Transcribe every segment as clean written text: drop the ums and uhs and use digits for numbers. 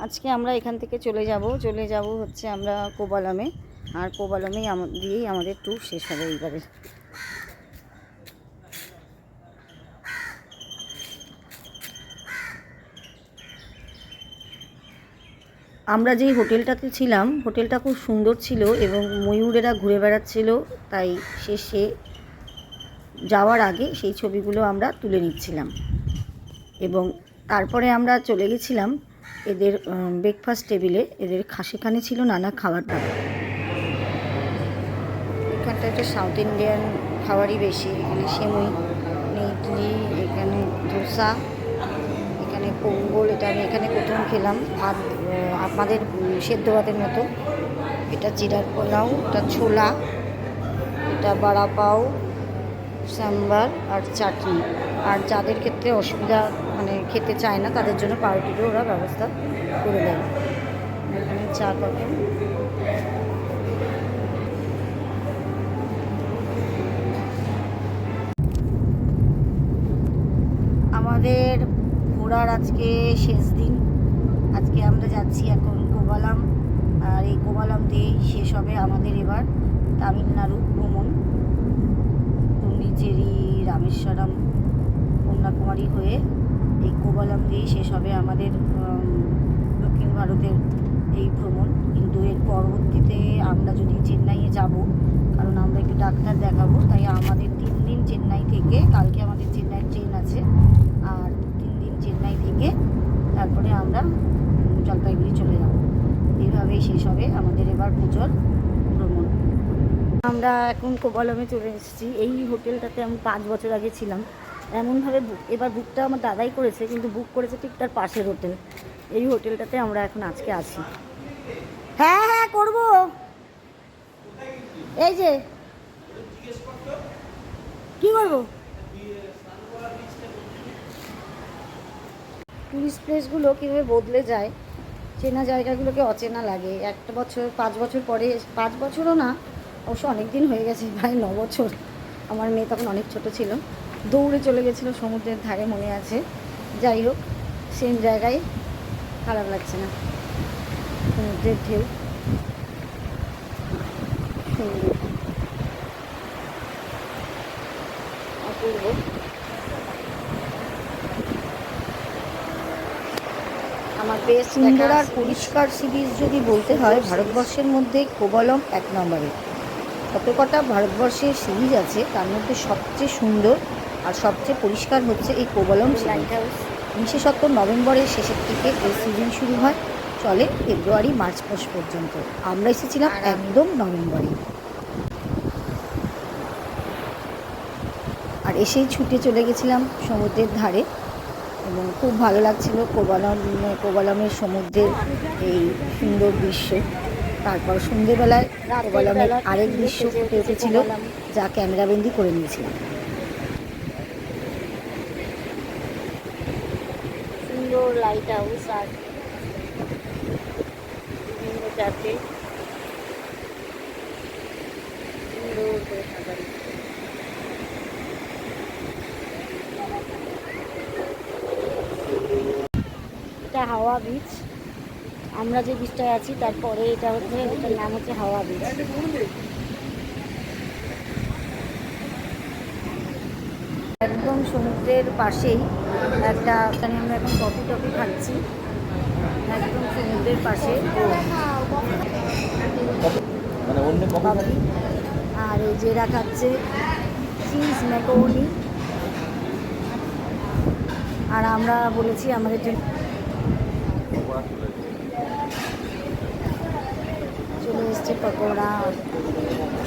আজকে আমরা এখান থেকে চলে যাব হচ্ছে আমরা কোবালামে। আর কোবালামেই দিয়েই আমাদের ট্যুর শেষ হবে এইবারে। আমরা যেই হোটেলটাতে ছিলাম, হোটেলটা খুব সুন্দর ছিল এবং ময়ূরেরা ঘুরে বেড়াচ্ছিল, তাই শেষে যাওয়ার আগে সেই ছবিগুলো আমরা তুলে নিচ্ছিলাম। এবং তারপরে আমরা চলে গেছিলাম এদের ব্রেকফাস্ট টেবিলে। এদের সেখানে ছিল নানা খাবার দাবার। এখানটা একটা সাউথ ইন্ডিয়ান খাবারই বেশি। এখানে সেমুই, ইডলি, এখানে ধোসা, এখানে পোঙ্গল। এটা আমি এখানে প্রথম খেলাম, ভাত আমাদের সেদ্ধ ভাতের মতো। এটা জিরার পোলাও, এটা ছোলা, এটা বড়া পাও, সাম্বার আর চাটনি। আর যাদের ক্ষেত্রে অসুবিধা মানে খেতে চায় না, তাদের জন্য পাউরুটিরও ওরা ব্যবস্থা করে দেয়। এখানে চা কফি। আমাদের ঘোরার আজকে শেষ দিন। আজকে আমরা যাচ্ছি এখন কোবালাম। আর এই কোবালাম দিয়েই শেষ হবে আমাদের এবার তামিলনাড়ু ভ্রমণ। পন্ডিচেরি, রামেশ্বরম, কন্যাকুমারী হয়ে এই কোবালাম দিয়েই শেষ হবে আমাদের দক্ষিণ ভারতের এই ভ্রমণ। কিন্তু এর পরবর্তীতে আমরা যদি চেন্নাইয়ে যাব, কারণ আমরা একটু ডাক্তার দেখাবো, তাই আমাদের 3 দিন চেন্নাই থেকে, কালকে আমাদের চেন্নাই ট্রেন আছে, আর 3 দিন চেন্নাই থেকে তারপরে আমরা জলপাইগুড়ি চলে যাব। এইভাবেই শেষ হবে আমাদের এবার পুজোর ভ্রমণ। আমরা এখন কোবালামে চলে এসেছি। এই হোটেলটাতে আমি 5 বছর আগে ছিলাম। এমনভাবে এবার বুকটা আমার দাদাই করেছে, কিন্তু বুক করেছে ঠিক তার পাশের হোটেল। এই হোটেলটাতে আমরা এখন আজকে আছি। হ্যাঁ হ্যাঁ করবো, এই যে কি করবো। টুরিস্ট প্লেসগুলো কীভাবে বদলে যায়, চেনা জায়গাগুলোকে অচেনা লাগে। একটা বছর 5 বছর পরে, 5 বছরও না, অবশ্য অনেক দিন হয়ে গেছে, প্রায় 9 বছর। আমার মেয়ে তখন অনেক ছোট ছিল, দৌড়ে চলে গেছিলো সমুদ্রের ধারে, মনে আছে। যাই হোক, সেম জায়গায়, খারাপ লাগছে না। সমুদ্রের ঢেউ সুন্দর, অপূর্ব। আমার বেশ সুন্দর আর পরিষ্কার সি বিচ যদি বলতে হয়, ভারতবর্ষের মধ্যে কোবালাম 1 নম্বরে। কত কটা ভারতবর্ষের সি বিচ আছে, তার মধ্যে সবচেয়ে সুন্দর আর সবচেয়ে পরিষ্কার হচ্ছে এই কোবালাম লাইট হাউস। বিশেষত নভেম্বরের শেষের দিকে এই সিজন শুরু হয়, চলে ফেব্রুয়ারি মার্চ মাস পর্যন্ত। আমরা এসেছিলাম একদম নভেম্বরে, আর এসেই ছুটে চলে গেছিলাম সমুদ্রের ধারে এবং খুব ভালো লাগছিল কোবালামের সমুদ্রের এই সুন্দর দৃশ্য। তারপর সন্ধেবেলায় কোবালামের আরেক দৃশ্য ফুটে উঠেছিল, যা ক্যামেরাবন্দি করে নিয়েছিলাম। সুন্দর লাইট হাউস আর বিভিন্ন চার্চে সুন্দর করে সাজানো। এটা হাওয়া বিচ। আমরা যে বিচটায় আছি তারপরে এটা হচ্ছে, এটার নাম হচ্ছে হাওয়া বিচ। একদম সমুদ্রের পাশেই একটা, এখানে আমরা এখন কফি টফি খাচ্ছি, একদম সমুদ্রের পাশে। আর এই যে এরা খাচ্ছে চিজ ম্যাকারোনি। আর আমরা বলেছি আমাদের জন্য চলে এসছে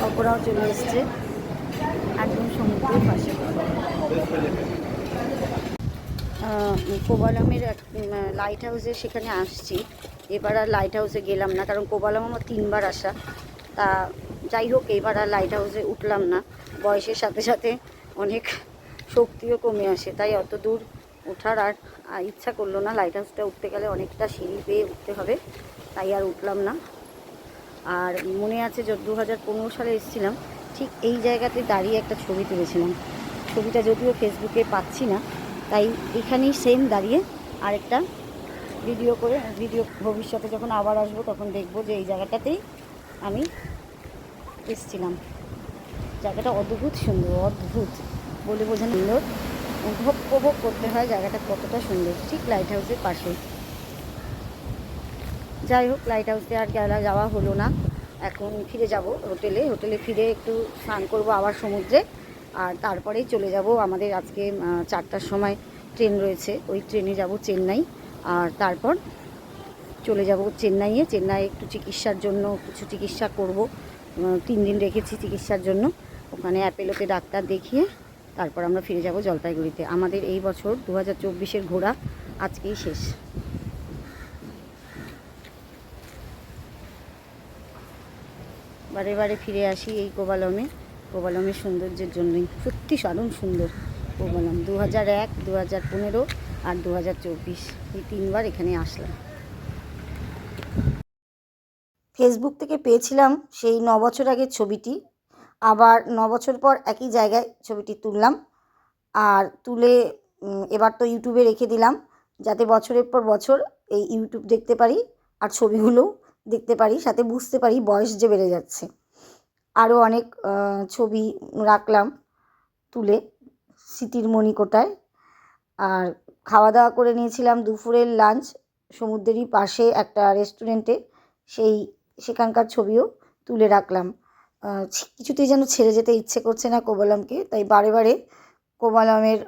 পকোড়াও চলে এসছে, একদম সমুদ্রের পাশে। কোবালামের লাইট হাউসে সেখানে আসছি। এবার আর লাইট হাউসে গেলাম না, কারণ কোবালাম আমার 3 বার আসা। তা যাই হোক, এবার আর লাইট হাউসে উঠলাম না। বয়সের সাথে সাথে অনেক শক্তিও কমে আসে, তাই অত দূর ওঠার আর ইচ্ছা করলো না। লাইট হাউসটা উঠতে গেলে অনেকটা সিঁড়ি পেয়ে উঠতে হবে, তাই আর উঠলাম না। আর মনে আছে 2015 সালে এসেছিলাম, ঠিক এই জায়গাতে দাঁড়িয়ে একটা ছবি তুলেছিলাম। ছবিটা যদিও ফেসবুকে পাচ্ছি না, তাই এখানেই সেম দাঁড়িয়ে আরেকটা ভিডিও ভবিষ্যতে যখন আবার আসবো তখন দেখবো যে এই জায়গাটাতেই আমি এসেছিলাম। জায়গাটা অদ্ভুত সুন্দর, অদ্ভুত বলে বোঝানো সুন্দর, উপভোগ করতে হয় জায়গাটা কতটা সুন্দর, ঠিক লাইট হাউসের পাশে। যাই হোক, লাইট হাউসে আর যাওয়া হলো না। এখন ফিরে যাব হোটেলে ফিরে একটু স্নান করব আবার সমুদ্রে, আর তারপরেই চলে যাব। আমাদের আজকে 4টার সময় ট্রেন রয়েছে, ওই ট্রেনে যাব চেন্নাই, আর তারপর চলে যাব চেন্নাইয়ে একটু চিকিৎসার জন্য, কিছু চিকিৎসা করব। 3 দিন রেখেছি চিকিৎসার জন্য, ওখানে অ্যাপেলোতে ডাক্তার দেখিয়ে তারপর আমরা ফিরে যাব জলপাইগুড়িতে। আমাদের এই বছর 2024-এর ঘোরা আজকেই শেষ। বারে ফিরে আসি এই কোবালমের সৌন্দর্যের জন্যই। সত্যি দারুণ সুন্দর কোবালম। 2001, 2015 আর 2024 এই 3বার এখানে আসলাম। ফেসবুক থেকে পেয়েছিলাম সেই 9 বছর আগের ছবিটি, আবার 9 বছর পর একই জায়গায় ছবিটি তুললাম, আর তুলে এবার তো ইউটিউবে রেখে দিলাম, যাতে বছরের পর বছর এই ইউটিউব দেখতে পারি আর ছবিগুলোও দেখতে পারি, সাথে বুঝতে পারি বয়স যে বেড়ে যাচ্ছে। আরও অনেক ছবি রাখলাম তুলে স্মৃতির মণিকোটায়। আর খাওয়া দাওয়া করে নিয়েছিলাম দুপুরের লাঞ্চ সমুদ্রেরই পাশে একটা রেস্টুরেন্টে, সেখানকার ছবিও তুলে রাখলাম। কিছুতেই যেন ছেড়ে যেতে ইচ্ছে করছে না কোবালমকে, তাই বারে কোবালমের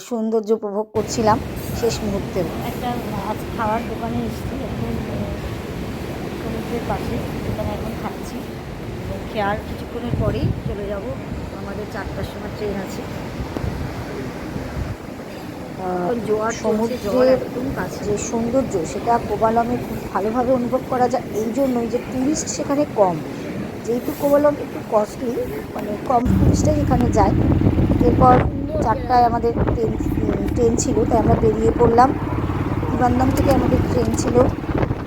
সৌন্দর্য উপভোগ করছিলাম শেষ মুহূর্তে। একটা আজ খাওয়ার দোকানে এসেছি একদম সমুদ্রের পাশে, সেখানে এখন খাচ্ছি। খেয়ার কিছুক্ষণের পরেই চলে যাব, আমাদের 4টার সময় ট্রেন আছে। জোয়ার সমুদ্রের যে সৌন্দর্য সেটা কোবালমে খুব ভালোভাবে অনুভব করা যায়, এই জন্যই যে টুরিস্ট সেখানে কম। যেহেতু কোবালম একটু কস্টলি, মানে কম টুরিস্টরাই এখানে যায়। এরপর 4টায় আমাদের ট্রেন ছিল, তাই আমরা বেরিয়ে পড়লাম। বিমানবন্দর থেকে আমাদের ট্রেন ছিল,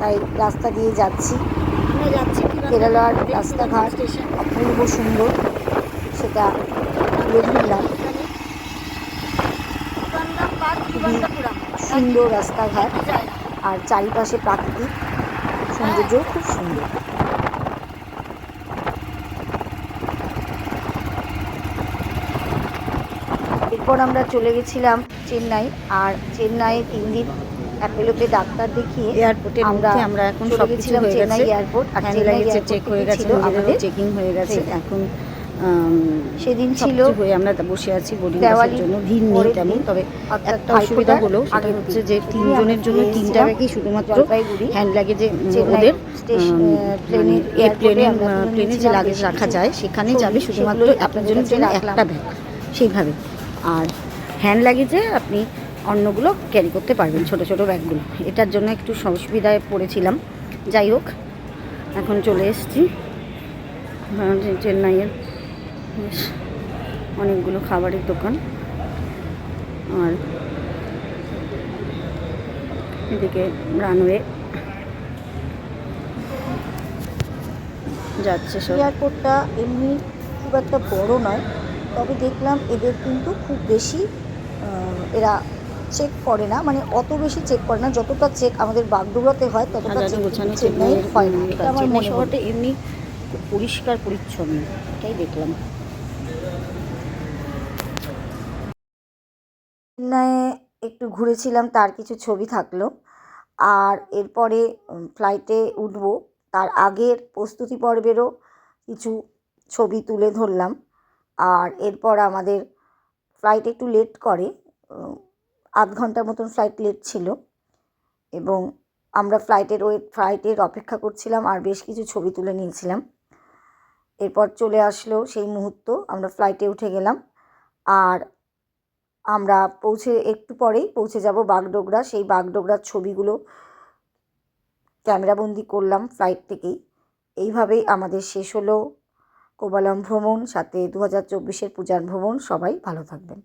তাই রাস্তা দিয়ে যাচ্ছি। কেরালার রাস্তাঘাট অপূর্ব সুন্দর, সেটা তুলে ধরলাম। সুন্দর রাস্তাঘাট আর চারিপাশে প্রাকৃতিক সৌন্দর্য খুব সুন্দর। এরপর আমরা চলে গেছিলাম চেন্নাই, আর চেন্নাইয়ে 3 দিন অ্যাপেলোতে ডাক্তার দেখিয়ে আমরা এখন চলে গেছিলাম চেন্নাই এয়ারপোর্ট। আর চেন্নাই চেক হয়ে গেছে, আমাদের চেকিং হয়ে গেছে। এখন সেদিন ছিল হয়ে আমরা বসে আছি বোর্ডিং পাসের জন্য, ভিড় নেই তেমন। তবে একটা অসুবিধা হলো, সেটা হচ্ছে যে 3 জনের জন্য 3টা ব্যাগই শুধুমাত্র হ্যান্ড লাগেজে, ওদের প্লেনে যে লাগেজ রাখা যায় সেখানে যাবে শুধুমাত্র আপনার জন্য একটা ব্যাগ সেইভাবে, আর হ্যান্ড লাগেজে আপনি অন্যগুলো ক্যারি করতে পারবেন, ছোট ব্যাগগুলো। এটার জন্য একটু অসুবিধায় পড়েছিলাম। যাই হোক, এখন চলে এসেছি চেন্নাইয়ের। অনেকগুলো খাবারের দোকান, আর এদিকে রানওয়ে যাচ্ছে সব। এয়ারপোর্টটা এমনি খুব একটা বড় নয়, তবে দেখলাম এদের কিন্তু খুব বেশি এরা চেক করে না, মানে অত বেশি চেক করে না, যতটা চেক আমাদের বাগডোগরাতে হয় ততটা চেন্নাইয়ে হয় না। এটা আমার মনে হয় এমনি পরিষ্কার পরিচ্ছন্ন, এটাই দেখলাম। চেন্নাইয়ে একটু ঘুরেছিলাম, তার কিছু ছবি থাকলো। আর এরপরে ফ্লাইটে উঠব, তার আগের প্রস্তুতি পর্বেরও কিছু ছবি তুলে ধরলাম। আর এরপর আমাদের ফ্লাইট একটু লেট করে, আধ ঘন্টার মতন ফ্লাইট লেট ছিল, এবং আমরা ফ্লাইটের অপেক্ষা করছিলাম আর বেশ কিছু ছবি তুলে নিয়েছিলাম। এরপর চলে আসলো সেই মুহূর্ত, আমরা ফ্লাইটে উঠে গেলাম, আর আমরা একটু পরেই পৌঁছে যাব বাগডোগরা। সেই বাগডোগরার ছবিগুলো ক্যামেরাবন্দি করলাম ফ্লাইট থেকেই। এইভাবেই আমাদের শেষ হলো কোবালম ভ্রমণ, সাথে 2024-এর পূজার ভ্রমণ। সবাই ভালো থাকবেন।